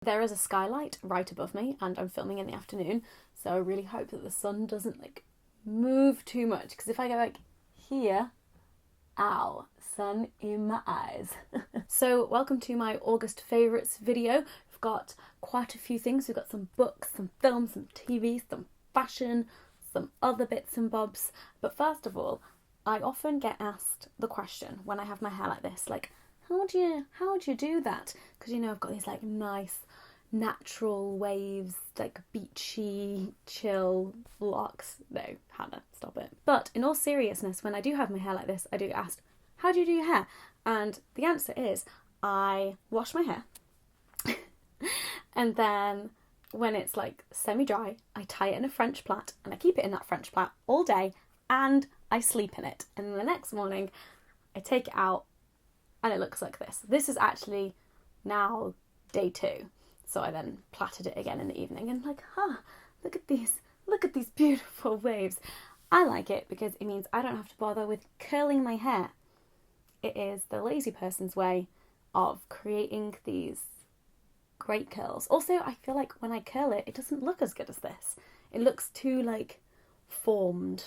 there is a skylight right above me and I'm filming in the afternoon, so I really hope that the sun doesn't like move too much, because if I go like here, ow, sun in my eyes. So welcome to my August favourites video. We've got quite a few things. We've got some books, some films, some TV, some fashion, some other bits and bobs. But first of all, I often get asked the question when I have my hair like this, like, how do you do that? Because, you know, I've got these like nice natural waves, like beachy, chill locks. No, Hannah, stop it. But in all seriousness, when I do have my hair like this, I do get asked, how do you do your hair? And the answer is, I wash my hair. And then when it's like semi-dry, I tie it in a French plait and I keep it in that French plait all day and I sleep in it. And then the next morning, I take it out and it looks like this. This is actually now day 2. So I then plaited it again in the evening and like, look at these beautiful waves. I like it because it means I don't have to bother with curling my hair. It is the lazy person's way of creating these great curls. Also, I feel like when I curl it, it doesn't look as good as this. It looks too like formed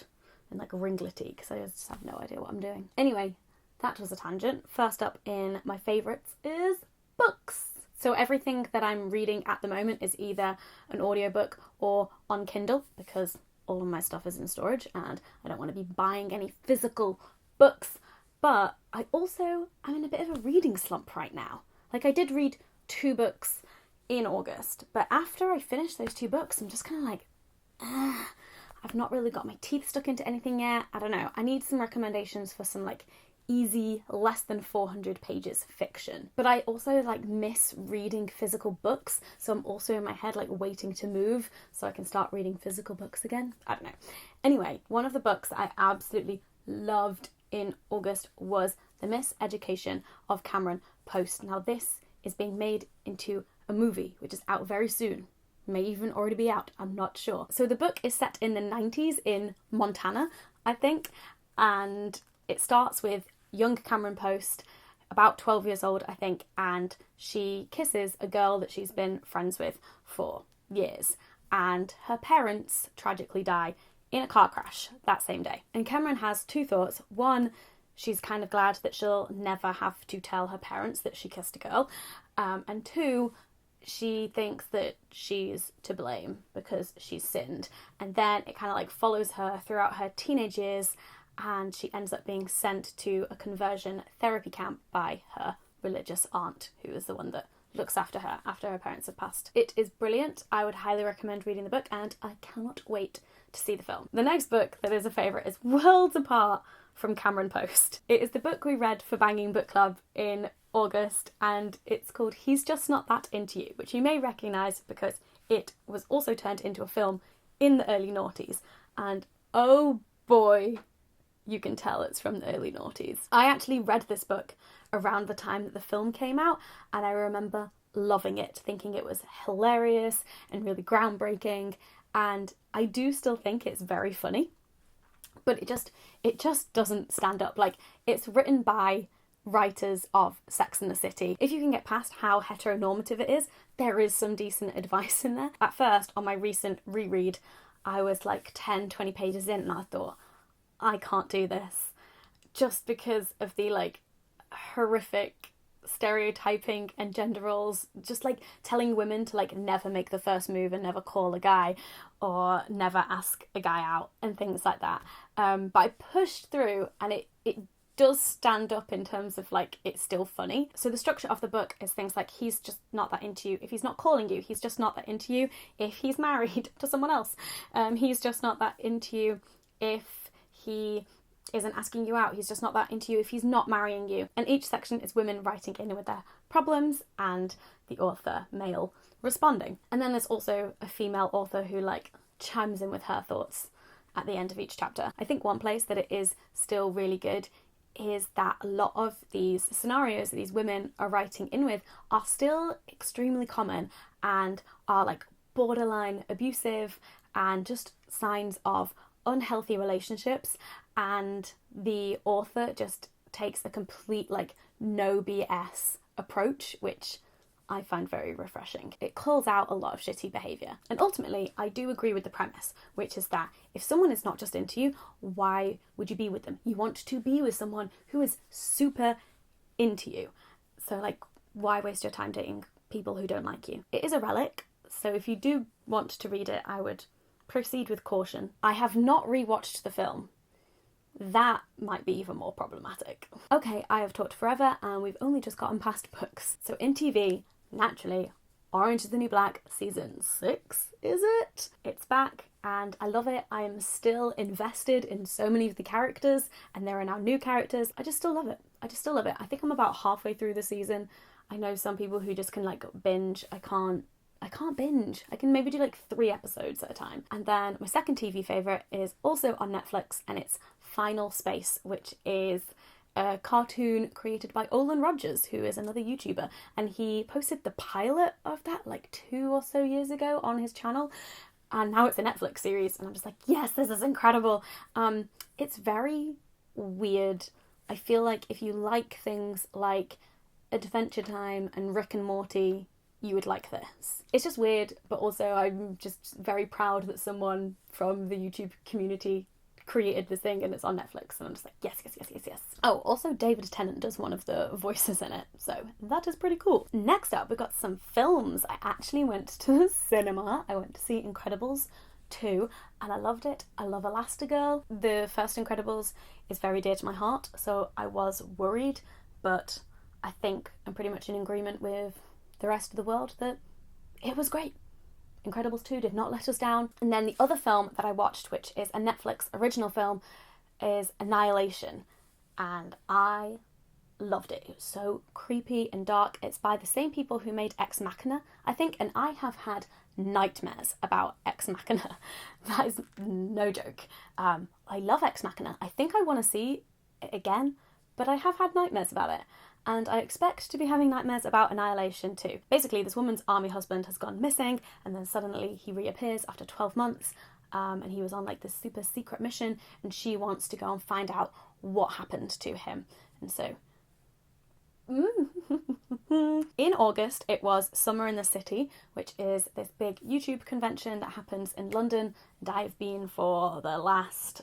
and like ringlety because I just have no idea what I'm doing. Anyway, that was a tangent. First up in my favourites is books. So everything that I'm reading at the moment is either an audiobook or on Kindle, because all of my stuff is in storage and I don't want to be buying any physical books. But I also am in a bit of a reading slump right now. Like, I did read 2 books in August, but after I finished those 2 books, I'm just kind of like, I've not really got my teeth stuck into anything yet. I don't know. I need some recommendations for some like easy, less than 400 pages fiction. But I also like miss reading physical books, so I'm also in my head like waiting to move so I can start reading physical books again. I don't know. Anyway, one of the books that I absolutely loved in August was The Miseducation of Cameron Post. Now this is being made into a movie, which is out very soon. May even already be out, I'm not sure. So the book is set in the 90s in Montana, I think, and it starts with young Cameron Post, about 12 years old, I think, and she kisses a girl that she's been friends with for years, and her parents tragically die in a car crash that same day. And Cameron has 2 thoughts. One, she's kind of glad that she'll never have to tell her parents that she kissed a girl, and 2, she thinks that she's to blame because she's sinned. And then it kind of like follows her throughout her teenage years, and she ends up being sent to a conversion therapy camp by her religious aunt, who is the one that looks after her parents have passed. It is brilliant. I would highly recommend reading the book, and I cannot wait to see the film. The next book that is a favourite is worlds apart from Cameron Post. It is the book we read for Banging Book Club in August, and it's called He's Just Not That Into You, which you may recognise because it was also turned into a film in the early noughties, and oh boy, you can tell it's from the early noughties. I actually read this book around the time that the film came out, and I remember loving it, thinking it was hilarious and really groundbreaking, and I do still think it's very funny, but it just doesn't stand up. Like, it's written by writers of Sex and the City. If you can get past how heteronormative it is, there is some decent advice in there. At first, on my recent reread, I was like 10-20 pages in and I thought, I can't do this, just because of the like horrific stereotyping and gender roles, just like telling women to like never make the first move and never call a guy or never ask a guy out and things like that. But I pushed through, and it does stand up in terms of like it's still funny. So the structure of the book is things like he's just not that into you if he's not calling you, he's just not that into you if he's married to someone else, he's just not that into you if he isn't asking you out, he's just not that into you if he's not marrying you. And each section is women writing in with their problems and the author, male, responding. And then there's also a female author who like chimes in with her thoughts at the end of each chapter. I think one place that it is still really good is that a lot of these scenarios that these women are writing in with are still extremely common and are like borderline abusive and just signs of unhealthy relationships, and the author just takes a complete like no BS approach, which I find very refreshing. It calls out a lot of shitty behaviour. And ultimately, I do agree with the premise, which is that if someone is not just into you, why would you be with them? You want to be with someone who is super into you. So like, why waste your time dating people who don't like you? It is a relic, so if you do want to read it, I would proceed with caution. I have not rewatched the film. That might be even more problematic. Okay, I have talked forever and we've only just gotten past books. So in TV, naturally, Orange is the New Black season 6, is it? It's back and I love it. I am still invested in so many of the characters and there are now new characters. I just still love it. I think I'm about halfway through the season. I know some people who just can like binge. I can't binge. I can maybe do like 3 episodes at a time. And then my second TV favourite is also on Netflix and it's Final Space, which is a cartoon created by Olin Rogers, who is another YouTuber. And he posted the pilot of that like 2 or so years ago on his channel. And now it's a Netflix series. And I'm just like, yes, this is incredible. It's very weird. I feel like if you like things like Adventure Time and Rick and Morty, you would like this. It's just weird, but also I'm just very proud that someone from the YouTube community created this thing and it's on Netflix, and I'm just like, yes. Oh, also David Tennant does one of the voices in it, so that is pretty cool. Next up, we've got some films. I actually went to the cinema. I went to see Incredibles 2 and I loved it. I love Elastigirl. The first Incredibles is very dear to my heart, so I was worried, but I think I'm pretty much in agreement with the rest of the world that it was great. Incredibles 2 did not let us down. And then the other film that I watched, which is a Netflix original film, is Annihilation. And I loved it. It was so creepy and dark. It's by the same people who made Ex Machina, I think, and I have had nightmares about Ex Machina. That is no joke. I love Ex Machina. I think I want to see it again, but I have had nightmares about it. And I expect to be having nightmares about Annihilation too. Basically, this woman's army husband has gone missing, and then suddenly he reappears after 12 months, and he was on like this super secret mission, and she wants to go and find out what happened to him. And so, in August, it was Summer in the City, which is this big YouTube convention that happens in London, and I've been for the last,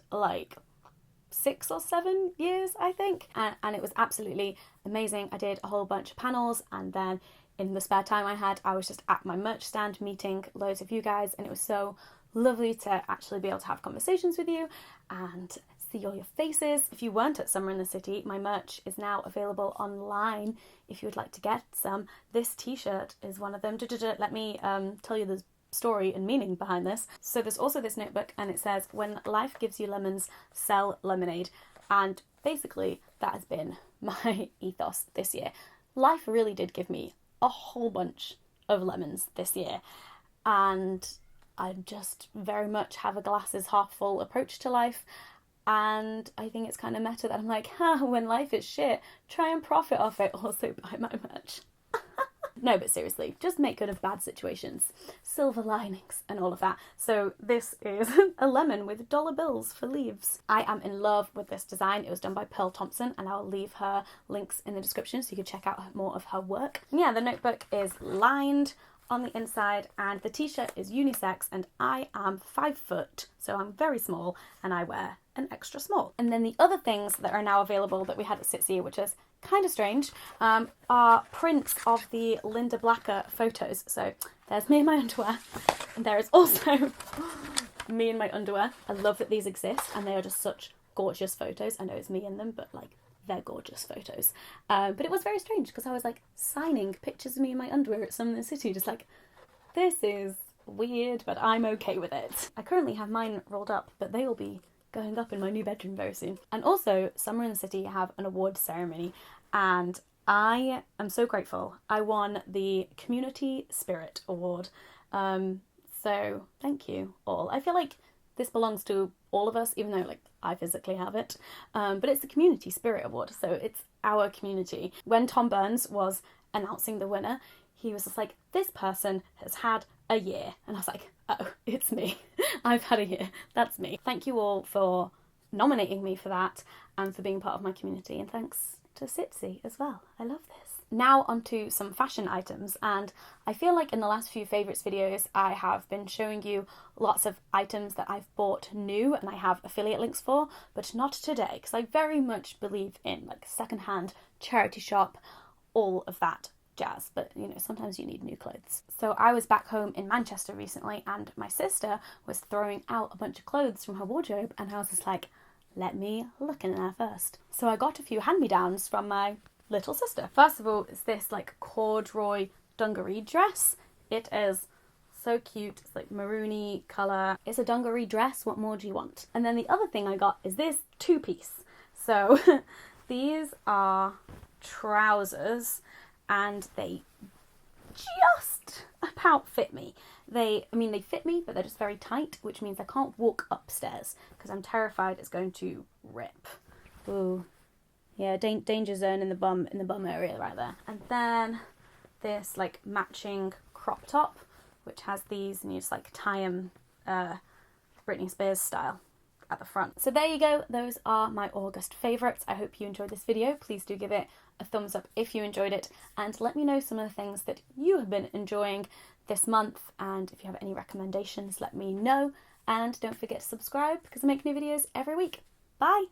6 or 7 years, I think, and it was absolutely amazing. I did a whole bunch of panels, and then in the spare time I had, I was just at my merch stand meeting loads of you guys, and it was so lovely to actually be able to have conversations with you and see all your faces. If you weren't at Summer in the City, my merch is now available online if you would like to get some. This t-shirt is one of them. Let me tell you the story and meaning behind this. So there's also this notebook, and it says, when life gives you lemons, sell lemonade. And basically that has been my ethos this year. Life really did give me a whole bunch of lemons this year, and I just very much have a glasses half full approach to life. And I think it's kind of meta that I'm like, when life is shit, try and profit off it, also buy my merch. No, but seriously, just make good of bad situations. Silver linings and all of that. So this is a lemon with dollar bills for leaves. I am in love with this design. It was done by Pearl Thompson, and I'll leave her links in the description so you can check out more of her work. Yeah, the notebook is lined on the inside, and the t-shirt is unisex, and I am 5 foot, so I'm very small, and I wear an extra small. And then the other things that are now available that we had at SitC, which is kind of strange, are prints of the Linda Blacker photos. So there's me in my underwear, and there is also me in my underwear. I love that these exist, and they are just such gorgeous photos. I know it's me in them, but they're gorgeous photos. But it was very strange because I was signing pictures of me in my underwear at Summer in the City, just this is weird, but I'm okay with it. I currently have mine rolled up, but they will be going up in my new bedroom very soon. And also, Summer in the City have an awards ceremony, and I am so grateful. I won the Community Spirit Award. So thank you all. I feel like this belongs to all of us, even though I physically have it. But it's the Community Spirit Award, so it's our community. When Tom Burns was announcing the winner, he was just like, this person has had a year. And I was like, oh, it's me. I've had a year. That's me. Thank you all for nominating me for that and for being part of my community. And thanks to SitC as well. I love this. now onto some fashion items, and I feel like in the last few favourites videos I have been showing you lots of items that I've bought new and I have affiliate links for, but not today, because I very much believe in like secondhand, charity shop, all of that jazz. But you know, sometimes you need new clothes. So I was back home in Manchester recently and my sister was throwing out a bunch of clothes from her wardrobe, and I was just like, let me look in there first. So I got a few hand-me-downs from my little sister. First of all, it's this like corduroy dungaree dress. It is so cute. It's like maroony colour. It's a dungaree dress. What more do you want? And then the other thing I got is this two-piece. So these are trousers and they just about fit me. They fit me, but they're just very tight, which means I can't walk upstairs because I'm terrified it's going to rip. Ooh. Yeah, danger zone in the bum area right there. And then this like matching crop top, which has these, and you just like tie them Britney Spears style at the front. So there you go. Those are my August favourites. I hope you enjoyed this video. Please do give it a thumbs up if you enjoyed it, and let me know some of the things that you have been enjoying this month, and if you have any recommendations, let me know. And don't forget to subscribe because I make new videos every week. Bye!